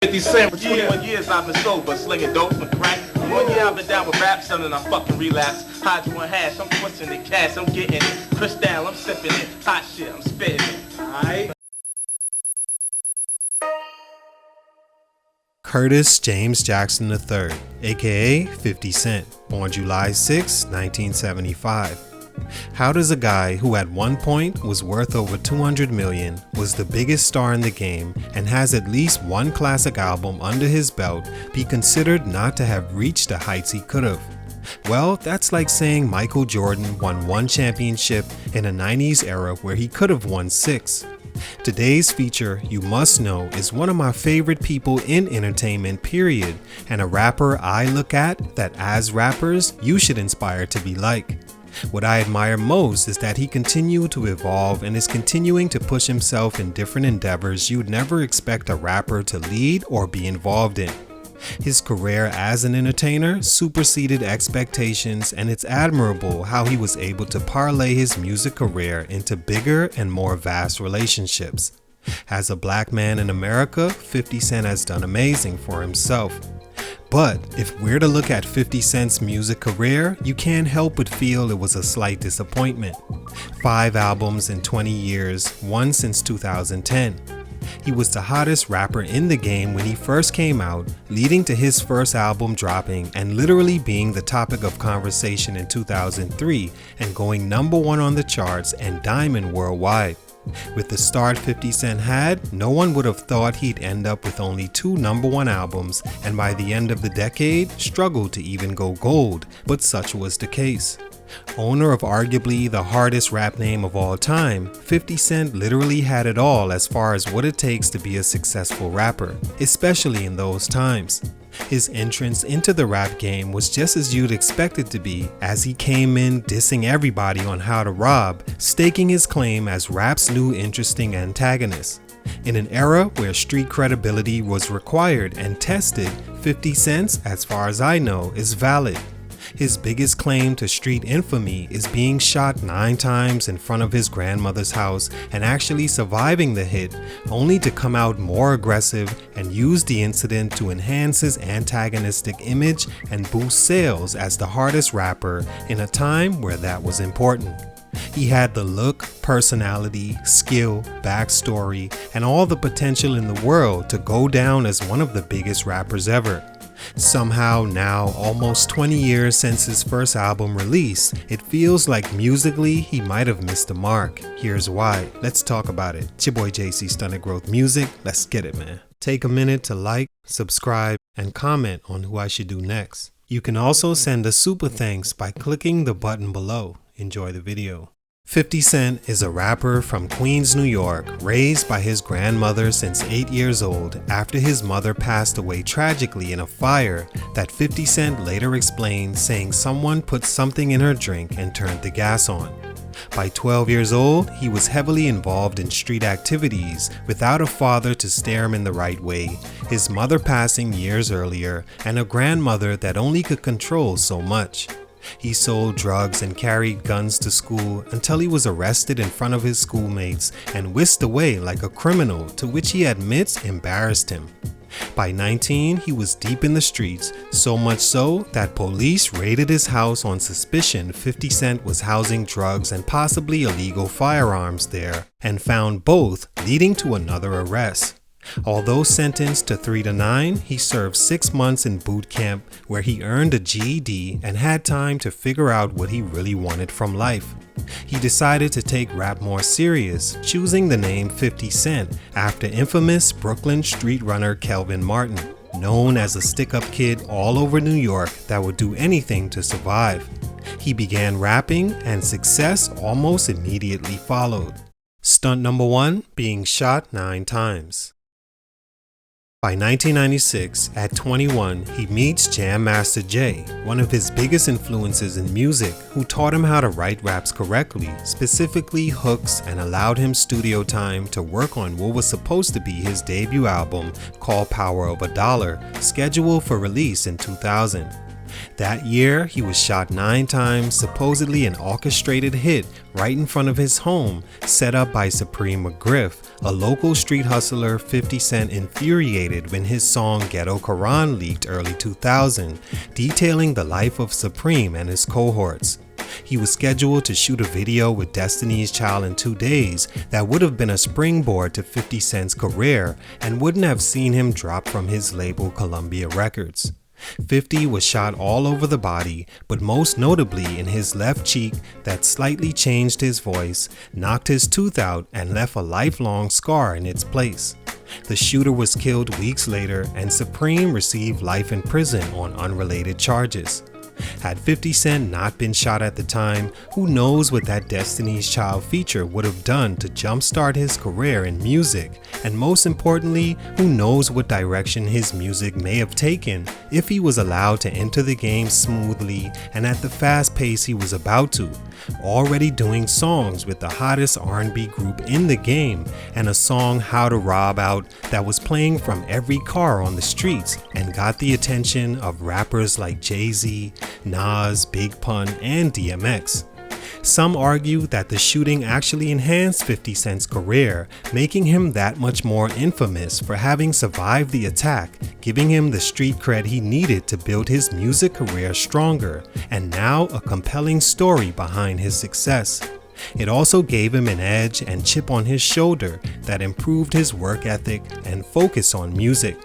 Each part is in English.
50 Cent. For 21 years I've been sober, slinging dope and crack. 1 year I've been down with rap, son, and I fucking relapse. Hydro and hash, I'm twisting the cash, I'm getting it. Crystal, I'm sipping it. Hot shit, I'm spitting it. Alright. Curtis James Jackson III, aka 50 Cent, born July 6, 1975. How does a guy who at one point was worth over 200 million, was the biggest star in the game, and has at least one classic album under his belt be considered not to have reached the heights he could have? Well, that's like saying Michael Jordan won one championship in a 90s era where he could have won 6. Today's feature, you must know, is one of my favorite people in entertainment, period, and a rapper I look at that as rappers you should inspire to be like. What I admire most is that he continued to evolve and is continuing to push himself in different endeavors you'd never expect a rapper to lead or be involved in. His career as an entertainer superseded expectations, and it's admirable how he was able to parlay his music career into bigger and more vast relationships. As a black man in America, 50 Cent has done amazing for himself. But if we're to look at 50 Cent's music career, you can't help but feel it was a slight disappointment. 5 albums in 20 years, one since 2010. He was the hottest rapper in the game when he first came out, leading to his first album dropping and literally being the topic of conversation in 2003 and going #1 on the charts and diamond worldwide. With the start 50 Cent had, no one would have thought he'd end up with only 2 #1 albums, and by the end of the decade struggled to even go gold, but such was the case. Owner of arguably the hardest rap name of all time, 50 Cent literally had it all as far as what it takes to be a successful rapper, especially in those times. His entrance into the rap game was just as you'd expect it to be, as he came in dissing everybody on how to rob, staking his claim as rap's new interesting antagonist. In an era where street credibility was required and tested, 50 Cent, as far as I know, is valid. His biggest claim to street infamy is being shot 9 times in front of his grandmother's house and actually surviving the hit, only to come out more aggressive and use the incident to enhance his antagonistic image and boost sales as the hardest rapper in a time where that was important. He had the look, personality, skill, backstory, and all the potential in the world to go down as one of the biggest rappers ever. Somehow now, almost 20 years since his first album release, it feels like musically he might have missed the mark. Here's why. Let's talk about it. It's your boy JC Stunted Growth Music. Let's get it, man. Take a minute to like, subscribe, and comment on who I should do next. You can also send a super thanks by clicking the button below. Enjoy the video. 50 Cent is a rapper from Queens, New York, raised by his grandmother since 8 years old after his mother passed away tragically in a fire that 50 Cent later explained, saying someone put something in her drink and turned the gas on. By 12 years old, he was heavily involved in street activities without a father to steer him in the right way, his mother passing years earlier, and a grandmother that only could control so much. He sold drugs and carried guns to school until he was arrested in front of his schoolmates and whisked away like a criminal, to which he admits embarrassed him. By 19, he was deep in the streets, so much so that police raided his house on suspicion 50 Cent was housing drugs and possibly illegal firearms there, and found both, leading to another arrest. Although sentenced to 3 to 9, he served 6 months in boot camp where he earned a GED and had time to figure out what he really wanted from life. He decided to take rap more serious, choosing the name 50 Cent after infamous Brooklyn street runner Kelvin Martin, known as a stick-up kid all over New York that would do anything to survive. He began rapping and success almost immediately followed. Stunt number 1, being shot 9 times. By 1996, at 21, he meets Jam Master Jay, one of his biggest influences in music, who taught him how to write raps correctly, specifically hooks, and allowed him studio time to work on what was supposed to be his debut album called Power of a Dollar, scheduled for release in 2000. That year, he was shot 9 times, supposedly an orchestrated hit right in front of his home, set up by Supreme McGriff, a local street hustler 50 Cent infuriated when his song Ghetto Quran leaked early 2000, detailing the life of Supreme and his cohorts. He was scheduled to shoot a video with Destiny's Child in 2 days that would have been a springboard to 50 Cent's career and wouldn't have seen him drop from his label Columbia Records. 50 was shot all over the body, but most notably in his left cheek that slightly changed his voice, knocked his tooth out, and left a lifelong scar in its place. The shooter was killed weeks later, and Supreme received life in prison on unrelated charges. Had 50 Cent not been shot at the time, who knows what that Destiny's Child feature would have done to jumpstart his career in music, and most importantly, who knows what direction his music may have taken if he was allowed to enter the game smoothly and at the fast pace he was about to, already doing songs with the hottest R&B group in the game and a song How to Rob Out that was playing from every car on the streets and got the attention of rappers like Jay-Z, Nas, Big Pun, and DMX. Some argue that the shooting actually enhanced 50 Cent's career, making him that much more infamous for having survived the attack, giving him the street cred he needed to build his music career stronger, and now a compelling story behind his success. It also gave him an edge and chip on his shoulder that improved his work ethic and focus on music.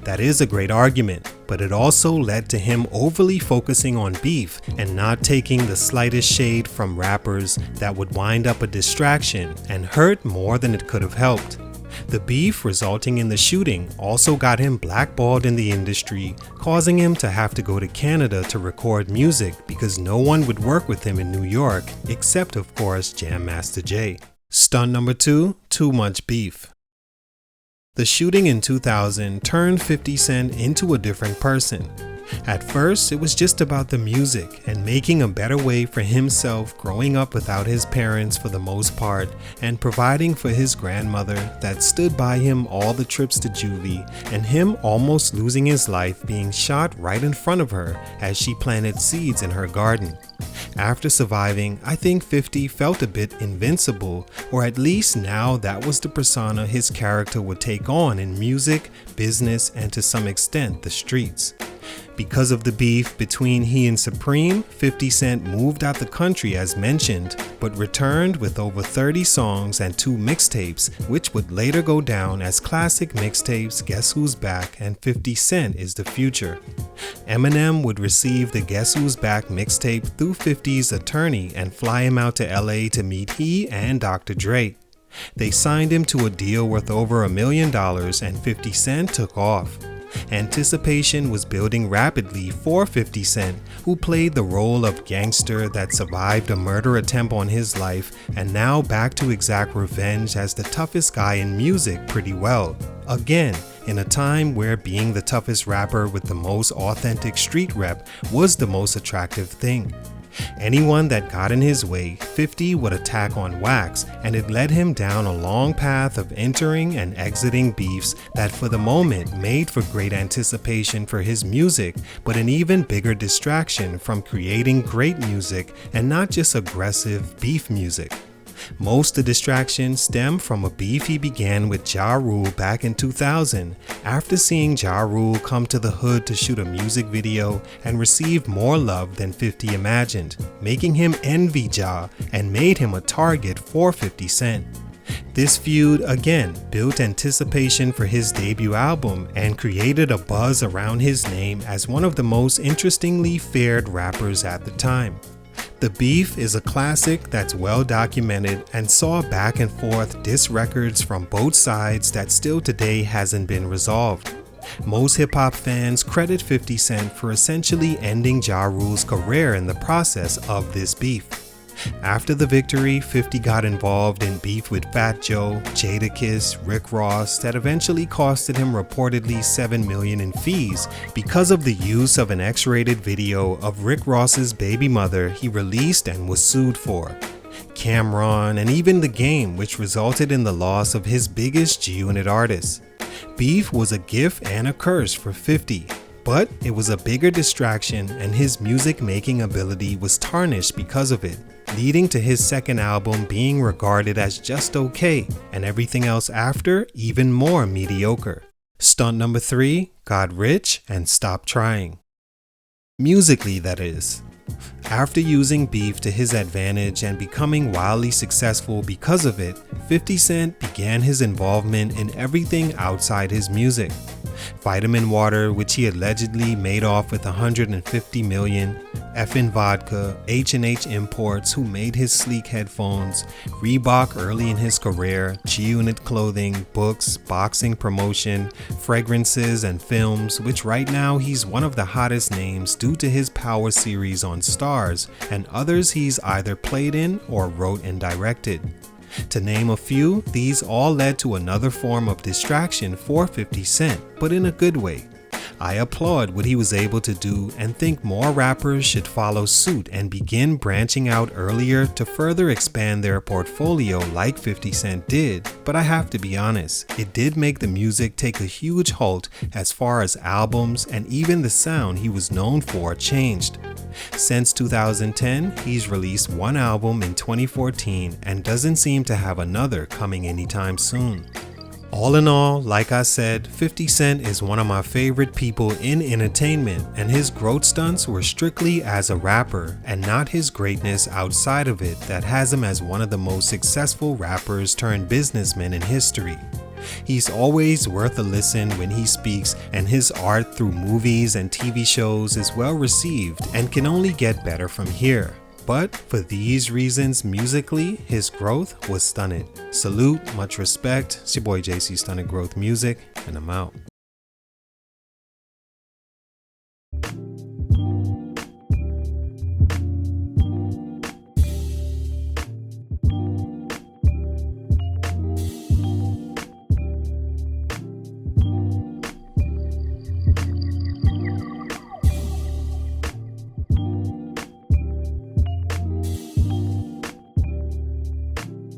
That is a great argument, but it also led to him overly focusing on beef and not taking the slightest shade from rappers that would wind up a distraction and hurt more than it could have helped. The beef resulting in the shooting also got him blackballed in the industry, causing him to have to go to Canada to record music because no one would work with him in New York, except of course Jam Master Jay. Stunt number 2, too much beef. The shooting in 2000 turned 50 Cent into a different person. At first, it was just about the music and making a better way for himself growing up without his parents for the most part and providing for his grandmother that stood by him all the trips to juvie and him almost losing his life being shot right in front of her as she planted seeds in her garden. After surviving, I think 50 felt a bit invincible, or at least now that was the persona his character would take on in music, business, and to some extent the streets. Because of the beef between he and Supreme, 50 Cent moved out the country as mentioned, but returned with over 30 songs and 2 mixtapes, which would later go down as classic mixtapes Guess Who's Back and 50 Cent is the Future. Eminem would receive the Guess Who's Back mixtape through 50's attorney and fly him out to LA to meet he and Dr. Dre. They signed him to a deal worth over $1 million and 50 Cent took off. Anticipation was building rapidly for 50 Cent, who played the role of gangster that survived a murder attempt on his life and now back to exact revenge as the toughest guy in music pretty well. Again, in a time where being the toughest rapper with the most authentic street rep was the most attractive thing. Anyone that got in his way, 50 would attack on wax, and it led him down a long path of entering and exiting beefs that for the moment made for great anticipation for his music, but an even bigger distraction from creating great music and not just aggressive beef music. Most of the distractions stem from a beef he began with Ja Rule back in 2000 after seeing Ja Rule come to the hood to shoot a music video and receive more love than 50 imagined, making him envy Ja and made him a target for 50 Cent. This feud again built anticipation for his debut album and created a buzz around his name as one of the most interestingly fared rappers at the time. The beef is a classic that's well documented and saw back and forth diss records from both sides that still today hasn't been resolved. Most hip-hop fans credit 50 Cent for essentially ending Ja Rule's career in the process of this beef. After the victory, 50 got involved in beef with Fat Joe, Jadakiss, Rick Ross that eventually costed him reportedly $7 million in fees because of the use of an X-rated video of Rick Ross's baby mother he released and was sued for. Cameron, and even The Game, which resulted in the loss of his biggest G-Unit artist. Beef was a gift and a curse for 50. But it was a bigger distraction and his music making ability was tarnished because of it, leading to his second album being regarded as just okay and everything else after even more mediocre. Stunt number 3 got rich and stopped trying. Musically, that is. After using beef to his advantage and becoming wildly successful because of it, 50 Cent began his involvement in everything outside his music. Vitamin water, which he allegedly made off with 150 million, effin' vodka, H&H Imports, who made his sleek headphones, Reebok early in his career, G-Unit clothing, books, boxing promotion, fragrances, and films, which right now he's one of the hottest names due to his Power series on Stars, and others he's either played in or wrote and directed. To name a few, these all led to another form of distraction for 50 Cent, but in a good way. I applaud what he was able to do and think more rappers should follow suit and begin branching out earlier to further expand their portfolio like 50 Cent did, but I have to be honest, it did make the music take a huge halt as far as albums and even the sound he was known for changed. Since 2010, he's released one album in 2014 and doesn't seem to have another coming anytime soon. All in all, like I said, 50 Cent is one of my favorite people in entertainment, and his growth stunts were strictly as a rapper and not his greatness outside of it that has him as one of the most successful rappers turned businessmen in history. He's always worth a listen when he speaks, and his art through movies and TV shows is well received and can only get better from here. But for these reasons, musically, his growth was stunted. Salute, much respect. It's your boy JC Stunted Growth Music, and I'm out.